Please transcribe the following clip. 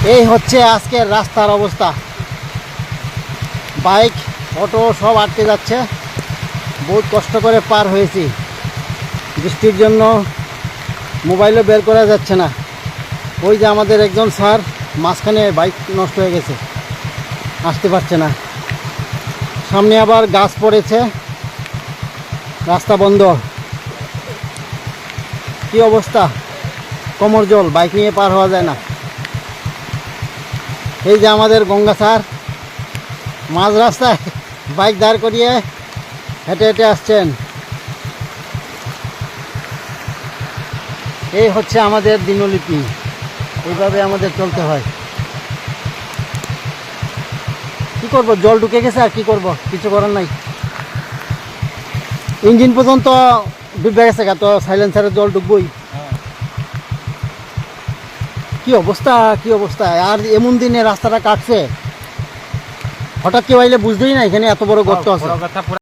এই হচ্ছে আজকের রাস্তার অবস্থা। বাইক অটো সব আটকে যাচ্ছে। বহুত কষ্ট করে পার হয়েছি। বৃষ্টির জন্য মোবাইলও বের করা যাচ্ছে না। ওই যে আমাদের একজন স্যার মাঝখানে বাইক নষ্ট হয়ে গেছে, আসতে পারছে না। সামনে আবার গাছ পড়েছে, রাস্তা বন্ধ। কি অবস্থা, কোমর জল, বাইক নিয়ে পার হওয়া যায় না। এই যে আমাদের গঙ্গা স্যার মাঝ রাস্তায় বাইক দাঁড় করিয়ে হেঁটে হেঁটে আসছেন। এই হচ্ছে আমাদের দিনলিপি, এইভাবে আমাদের চলতে হয়। কি করব, জল ঢুকে গেছে, আর কি করব, কিছু করার নাই। ইঞ্জিন পর্যন্ত ডুবে গেছে, তো সাইলেন্সারে জল ঢুকবই। কি অবস্থা, কি অবস্থা। আর এমন দিনে রাস্তাটা কাটছে, হঠাৎ কেউ আইলে বুঝতেই না এখানে এত বড় গর্ত আছে।